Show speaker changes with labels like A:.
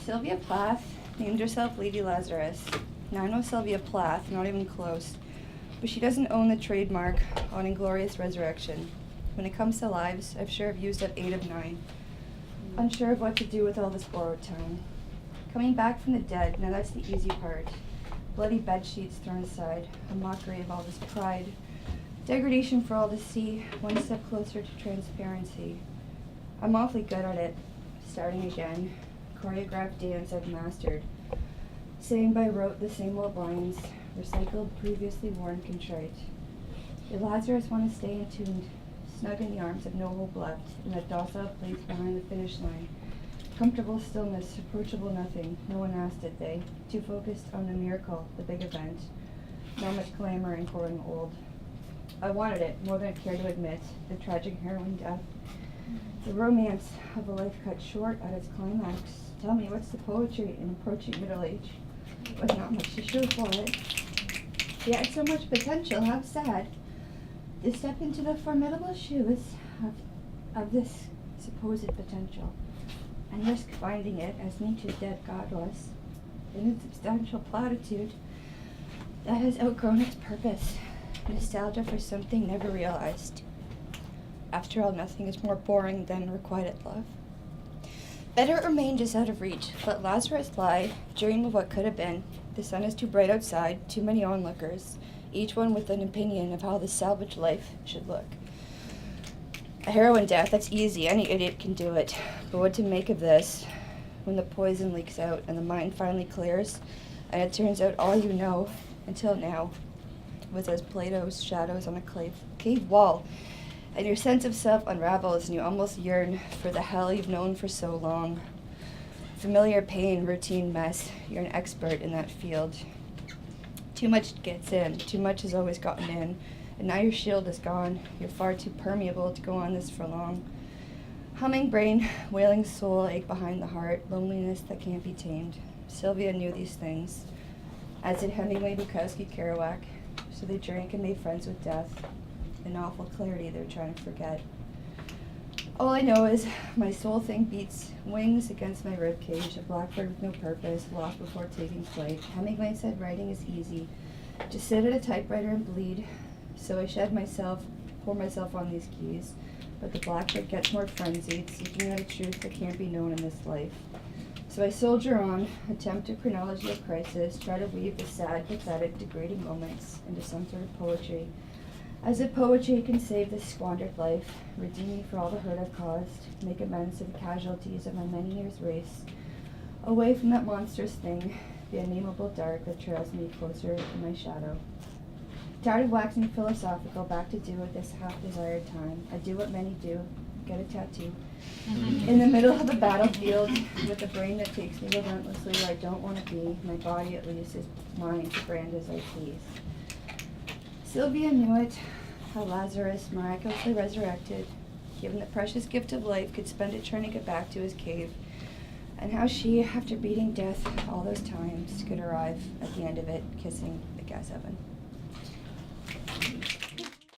A: Sylvia Plath named herself Lady Lazarus. Now I know Sylvia Plath, not even close, but she doesn't own the trademark on Inglorious Resurrection. When it comes to lives, I'm sure I've used up 8 of 9. Unsure of what to do with all this borrowed time. Coming back from the dead, now that's the easy part. Bloody bed sheets thrown aside, a mockery of all this pride. Degradation for all to see, one step closer to transparency. I'm awfully good at it. Starting again. Choreographed dance I've mastered. Saying by rote the same old lines, recycled, previously worn, contrite. Did Lazarus want to stay attuned, snug in the arms of no hope left, in a docile place behind the finish line? Comfortable stillness, approachable nothing. No one asked it, they. Too focused on the miracle, the big event. Not much glamour in growing old. I wanted it, more than I care to admit, the tragic heroine death. The romance of a life cut short at its climax. Tell me, what's the poetry in approaching middle age? Was not much to show for it. Yet so much potential, how sad. To step into the formidable shoes of this supposed potential, and risk finding it, as Nietzsche's dead god was, in a substantial platitude that has outgrown its purpose. Nostalgia for something never realized. After all, nothing is more boring than requited love. Better it remain just out of reach. Let Lazarus lie, dream of what could have been. The sun is too bright outside, too many onlookers, each one with an opinion of how the salvaged life should look. A heroine death, that's easy, any idiot can do it. But what to make of this, when the poison leaks out and the mind finally clears, and it turns out all you know, until now, was as Plato's shadows on a cave wall, and your sense of self unravels and you almost yearn for the hell you've known for so long. Familiar pain, routine mess, you're an expert in that field. Too much gets in, too much has always gotten in, and now your shield is gone. You're far too permeable to go on this for long. Humming brain, wailing soul, ache behind the heart, loneliness that can't be tamed. Sylvia knew these things, as did Hemingway, Bukowski, Kerouac, so they drank and made friends with death, an awful clarity they're trying to forget. All I know is my soul thing beats wings against my ribcage, a blackbird with no purpose, lost before taking flight. Hemingway said writing is easy. Just sit at a typewriter and bleed. So I shed myself, pour myself on these keys. But the blackbird gets more frenzied, seeking out a truth that can't be known in this life. So I soldier on, attempt a chronology of crisis, try to weave the sad, pathetic, degrading moments into some sort of poetry. As if poetry can save this squandered life, redeem me for all the hurt I've caused, make amends to the casualties of my many years' race, away from that monstrous thing, the unnameable dark that trails me closer to my shadow. Tired of waxing philosophical, back to do with this half-desired time. I do what many do, get a tattoo. In the middle of the battlefield, with a brain that takes me relentlessly where I don't want to be, my body at least is mine to brand as I please. Sylvia knew it, how Lazarus, miraculously resurrected, given the precious gift of life, could spend it trying to get back to his cave, and how she, after beating death all those times, could arrive at the end of it, kissing the gas oven.